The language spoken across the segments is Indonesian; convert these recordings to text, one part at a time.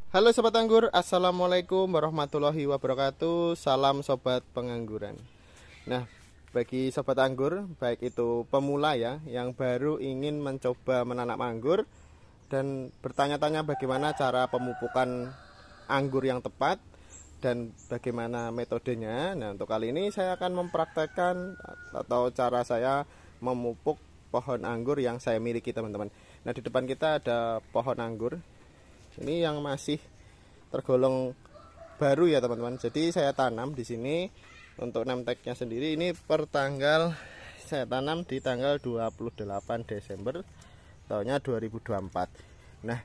Halo Sobat Anggur, Assalamualaikum warahmatullahi wabarakatuh. Salam Sobat Pengangguran. Nah, bagi Sobat Anggur, baik itu pemula ya, yang baru ingin mencoba menanam anggur dan bertanya-tanya bagaimana cara pemupukan anggur yang tepat dan bagaimana metodenya. Nah, untuk kali ini saya akan mempraktekkan atau cara saya memupuk pohon anggur yang saya miliki, teman-teman. Nah, di depan kita ada pohon anggur. Ini yang masih tergolong baru ya, teman-teman. Jadi saya tanam di sini untuk nemteknya sendiri ini saya tanam di tanggal 28 Desember tahunnya 2024. Nah,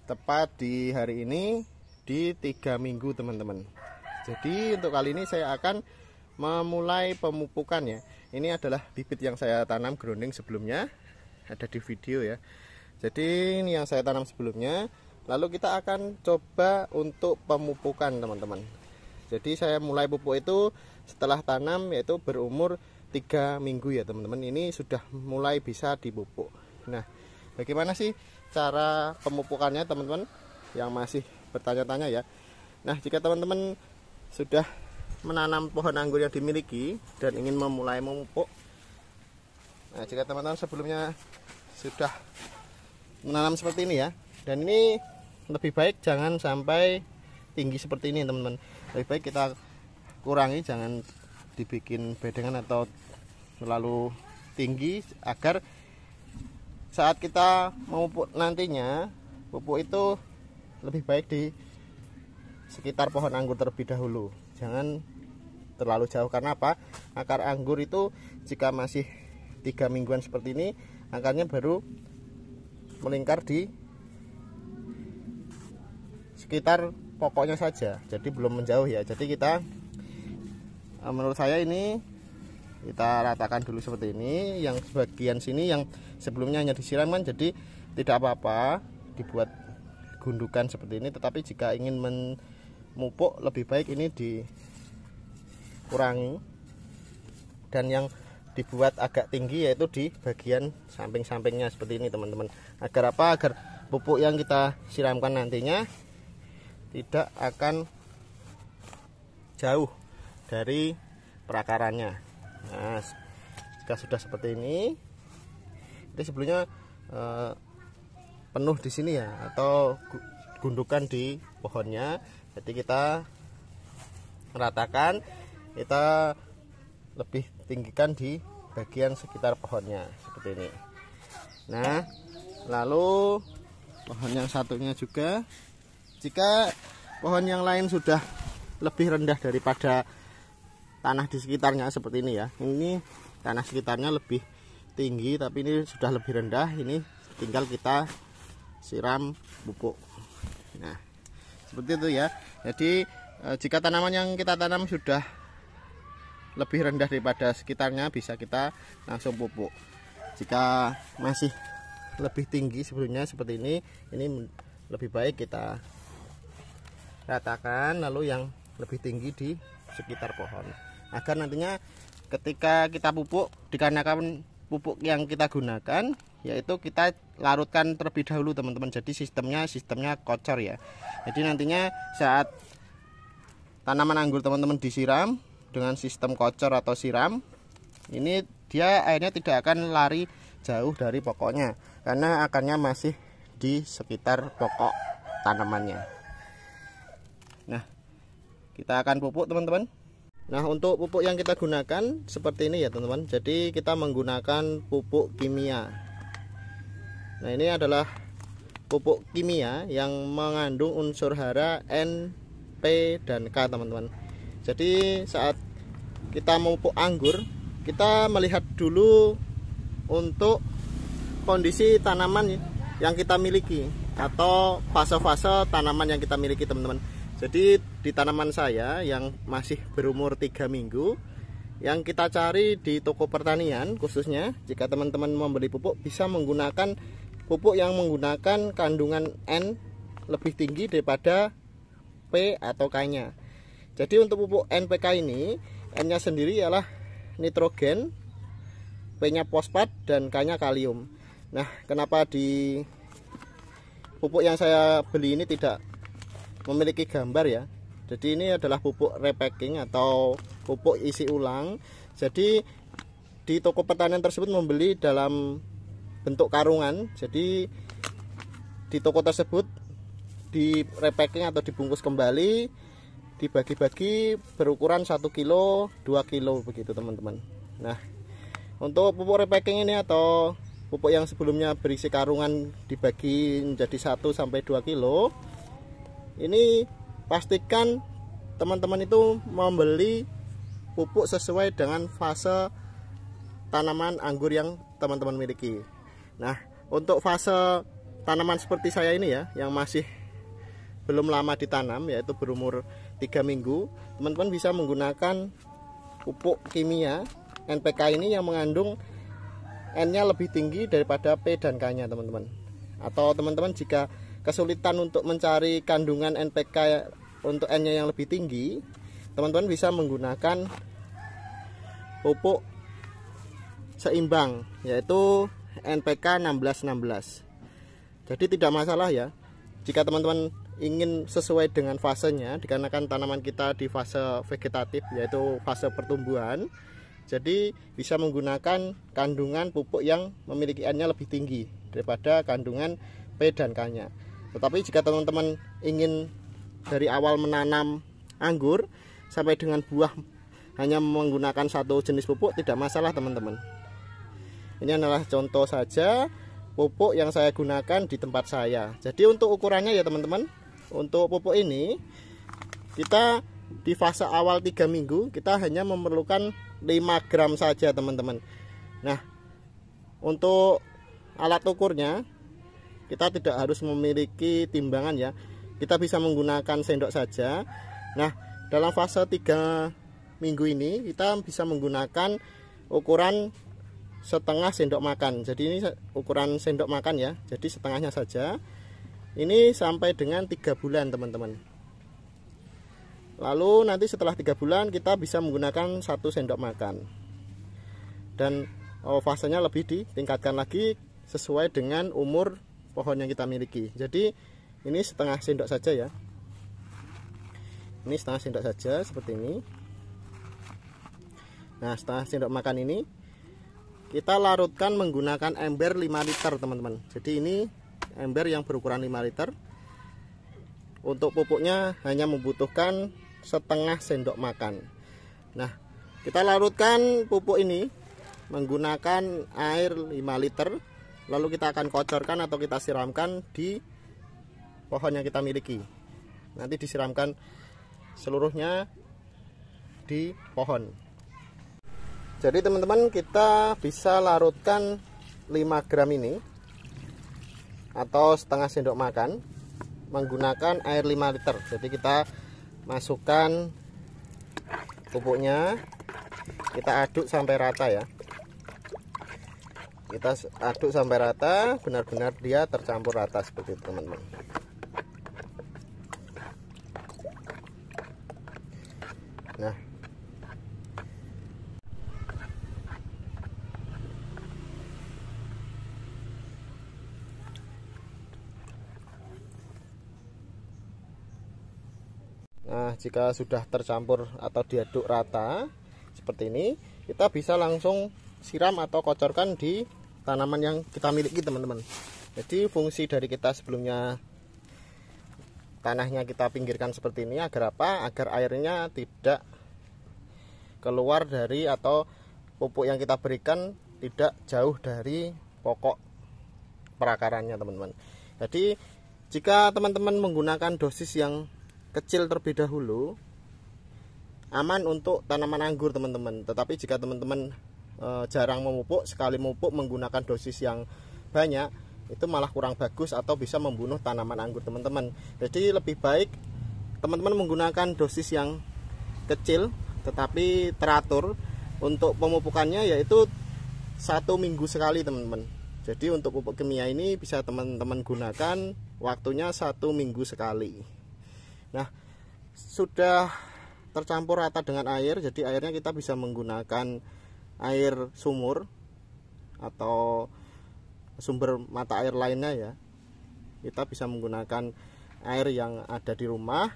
tepat di hari ini di 3 minggu, teman-teman. Jadi untuk kali ini saya akan memulai pemupukannya. Ini adalah bibit yang saya tanam grounding sebelumnya, ada di video ya. Jadi ini yang saya tanam sebelumnya. Lalu kita akan coba untuk pemupukan, teman-teman. Jadi saya mulai pupuk itu setelah tanam, yaitu berumur 3 minggu ya, teman-teman. Ini sudah mulai bisa dipupuk. Nah, bagaimana sih cara pemupukannya, teman-teman, yang masih bertanya-tanya ya. Nah, jika teman-teman sudah menanam pohon anggur yang dimiliki dan ingin memulai memupuk, nah, jika teman-teman sebelumnya sudah menanam seperti ini ya, dan ini lebih baik jangan sampai tinggi seperti ini, teman-teman. Lebih baik kita kurangi, jangan dibikin bedengan atau terlalu tinggi, agar saat kita memupuk nantinya, pupuk itu lebih baik di sekitar pohon anggur terlebih dahulu. Jangan terlalu jauh, karena apa? Akar anggur itu jika masih 3 mingguan seperti ini, akarnya baru melingkar di sekitar pokoknya saja, jadi belum menjauh ya. Jadi kita, menurut saya ini kita ratakan dulu seperti ini. Yang bagian sini yang sebelumnya hanya disiramkan, jadi tidak apa-apa dibuat gundukan seperti ini. Tetapi jika ingin memupuk, lebih baik ini dikurangi dan yang dibuat agak tinggi, yaitu di bagian samping-sampingnya seperti ini, teman-teman. Agar apa? Agar pupuk yang kita siramkan nantinya tidak akan jauh dari perakarannya. Nah, jika sudah seperti ini sebelumnya penuh di sini ya, atau gundukan di pohonnya. Jadi kita meratakan, kita lebih tinggikan di bagian sekitar pohonnya seperti ini. Nah, lalu pohon yang satunya juga, jika pohon yang lain sudah lebih rendah daripada tanah di sekitarnya seperti ini ya, ini tanah sekitarnya lebih tinggi tapi ini sudah lebih rendah, ini tinggal kita siram pupuk. Nah, seperti itu ya. Jadi jika tanaman yang kita tanam sudah lebih rendah daripada sekitarnya, bisa kita langsung pupuk. Jika masih lebih tinggi sebelumnya seperti ini lebih baik kita ratakan, lalu yang lebih tinggi di sekitar pohon, agar nantinya ketika kita pupuk, dikarenakan pupuk yang kita gunakan yaitu kita larutkan terlebih dahulu, teman-teman. Jadi sistemnya kocor ya. Jadi nantinya saat tanaman anggur teman-teman disiram dengan sistem kocor atau siram, ini dia airnya tidak akan lari jauh dari pokoknya, karena akarnya masih di sekitar pokok tanamannya. Nah, kita akan pupuk, teman-teman. Nah, untuk pupuk yang kita gunakan seperti ini ya, teman-teman. Jadi kita menggunakan pupuk kimia. Nah, ini adalah pupuk kimia yang mengandung unsur hara N, P, dan K, teman-teman. Jadi saat kita memupuk anggur, kita melihat dulu untuk kondisi tanaman yang kita miliki atau fase-fase tanaman yang kita miliki, teman-teman. Jadi di tanaman saya yang masih berumur 3 minggu, yang kita cari di toko pertanian khususnya, jika teman-teman membeli pupuk, bisa menggunakan pupuk yang menggunakan kandungan N lebih tinggi daripada P atau K-nya. Jadi untuk pupuk NPK ini, N-nya sendiri ialah nitrogen, P-nya fosfat, dan K-nya kalium. Nah, kenapa di pupuk yang saya beli ini tidak memiliki gambar ya. Jadi ini adalah pupuk repacking atau pupuk isi ulang. Jadi di toko pertanian tersebut membeli dalam bentuk karungan. Jadi di toko tersebut di repacking atau dibungkus kembali, dibagi-bagi berukuran 1 kilo 2 kilo begitu teman-teman. Nah, untuk pupuk repacking ini atau pupuk yang sebelumnya berisi karungan dibagi menjadi 1 sampai 2 kilo, ini pastikan teman-teman itu membeli pupuk sesuai dengan fase tanaman anggur yang teman-teman miliki. Nah, untuk fase tanaman seperti saya ini ya, yang masih belum lama ditanam, yaitu berumur 3 minggu, teman-teman bisa menggunakan pupuk kimia NPK ini yang mengandung N-nya lebih tinggi daripada P dan K-nya teman-teman. Atau teman-teman jika kesulitan untuk mencari kandungan NPK untuk N-nya yang lebih tinggi, teman-teman bisa menggunakan pupuk seimbang, yaitu NPK 1616. Jadi tidak masalah ya jika teman-teman ingin sesuai dengan fasenya, dikarenakan tanaman kita di fase vegetatif, yaitu fase pertumbuhan. Jadi bisa menggunakan kandungan pupuk yang memiliki N-nya lebih tinggi daripada kandungan P dan K-nya. Tetapi jika teman-teman ingin dari awal menanam anggur sampai dengan buah hanya menggunakan satu jenis pupuk, tidak masalah teman-teman. Ini adalah contoh saja pupuk yang saya gunakan di tempat saya. Jadi untuk ukurannya ya teman-teman, untuk pupuk ini kita di fase awal 3 minggu kita hanya memerlukan 5 gram saja teman-teman. Nah, untuk alat ukurnya kita tidak harus memiliki timbangan ya, kita bisa menggunakan sendok saja. Nah, dalam fase 3 minggu ini kita bisa menggunakan ukuran setengah sendok makan. Jadi ini ukuran sendok makan ya, jadi setengahnya saja. Ini sampai dengan 3 bulan teman-teman. Lalu nanti setelah 3 bulan kita bisa menggunakan 1 sendok makan. Dan fasenya lebih ditingkatkan lagi sesuai dengan umur pohon yang kita miliki. Jadi ini setengah sendok saja ya. Ini setengah sendok saja seperti ini. Nah, setengah sendok makan ini kita larutkan menggunakan ember 5 liter teman-teman. Jadi ini ember yang berukuran 5 liter. Untuk pupuknya hanya membutuhkan setengah sendok makan. Nah, kita larutkan pupuk ini menggunakan air 5 liter. Lalu kita akan kocorkan atau kita siramkan di pohon yang kita miliki. Nanti disiramkan seluruhnya di pohon. Jadi teman-teman, kita bisa larutkan 5 gram ini atau setengah sendok makan menggunakan air 5 liter. Jadi kita masukkan pupuknya, kita aduk sampai rata ya. Kita aduk sampai rata, benar-benar dia tercampur rata seperti itu teman-teman. Nah, jika sudah tercampur atau diaduk rata seperti ini, kita bisa langsung siram atau kocorkan di tanaman yang kita miliki teman-teman. Jadi fungsi dari kita sebelumnya tanahnya kita pinggirkan seperti ini agar apa? Agar airnya tidak keluar dari atau pupuk yang kita berikan tidak jauh dari pokok perakarannya teman-teman. Jadi jika teman-teman menggunakan dosis yang kecil terlebih dahulu, aman untuk tanaman anggur teman-teman. Tetapi jika teman-teman jarang memupuk, sekali memupuk menggunakan dosis yang banyak, itu malah kurang bagus atau bisa membunuh tanaman anggur teman-teman. Jadi lebih baik teman-teman menggunakan dosis yang kecil tetapi teratur. Untuk pemupukannya yaitu 1 minggu sekali teman-teman. Jadi untuk pupuk kimia ini bisa teman-teman gunakan waktunya 1 minggu sekali. Nah, sudah tercampur rata dengan air, jadi airnya kita bisa menggunakan air sumur atau sumber mata air lainnya ya. Kita bisa menggunakan air yang ada di rumah,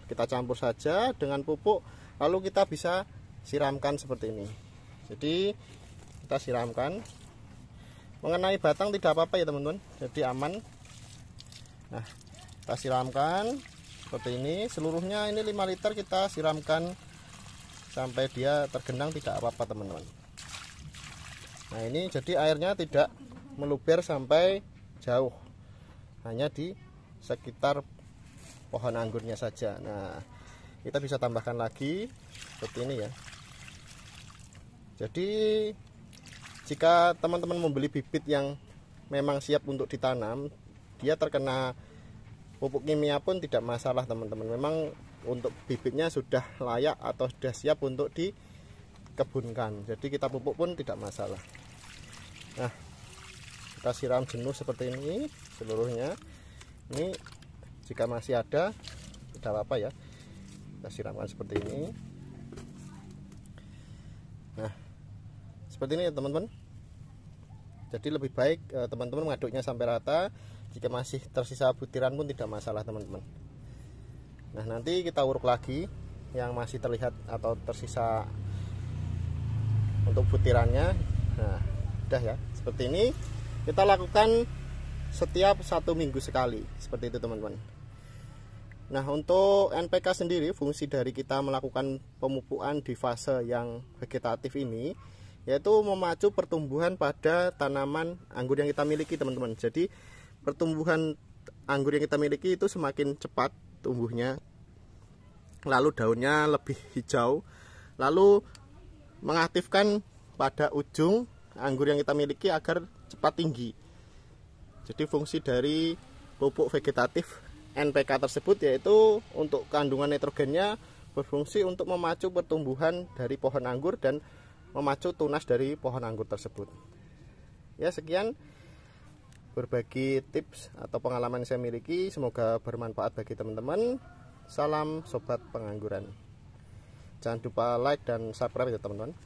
kita campur saja dengan pupuk, lalu kita bisa siramkan seperti ini. Jadi kita siramkan, mengenai batang tidak apa-apa ya teman-teman, jadi aman. Nah, kita siramkan seperti ini, seluruhnya ini 5 liter kita siramkan sampai dia tergenang, tidak apa-apa teman-teman. Nah, ini jadi airnya tidak meluber sampai jauh, hanya di sekitar pohon anggurnya saja. Nah, kita bisa tambahkan lagi seperti ini ya. Jadi jika teman-teman membeli bibit yang memang siap untuk ditanam, dia terkena pupuk kimia pun tidak masalah teman-teman. Memang untuk bibitnya sudah layak atau sudah siap untuk dikebunkan, jadi kita pupuk pun tidak masalah. Nah, kita siram jenuh seperti ini seluruhnya. Ini jika masih ada tidak apa-apa ya, kita siramkan seperti ini. Nah, seperti ini ya teman-teman. Jadi lebih baik teman-teman mengaduknya sampai rata. Jika masih tersisa butiran pun tidak masalah teman-teman. Nah, nanti kita uruk lagi yang masih terlihat atau tersisa untuk butirannya. Nah, udah ya, seperti ini. Kita lakukan setiap 1 minggu sekali, seperti itu teman-teman. Nah, untuk NPK sendiri, fungsi dari kita melakukan pemupukan di fase yang vegetatif ini yaitu memacu pertumbuhan pada tanaman anggur yang kita miliki teman-teman. Jadi pertumbuhan anggur yang kita miliki itu semakin cepat tumbuhnya, lalu daunnya lebih hijau, lalu mengaktifkan pada ujung anggur yang kita miliki agar cepat tinggi. Jadi fungsi dari pupuk vegetatif NPK tersebut yaitu untuk kandungan nitrogennya berfungsi untuk memacu pertumbuhan dari pohon anggur dan memacu tunas dari pohon anggur tersebut. Ya, sekian berbagi tips atau pengalaman yang saya miliki, semoga bermanfaat bagi teman-teman. Salam sobat pengangguran. Jangan lupa like dan subscribe ya teman-teman.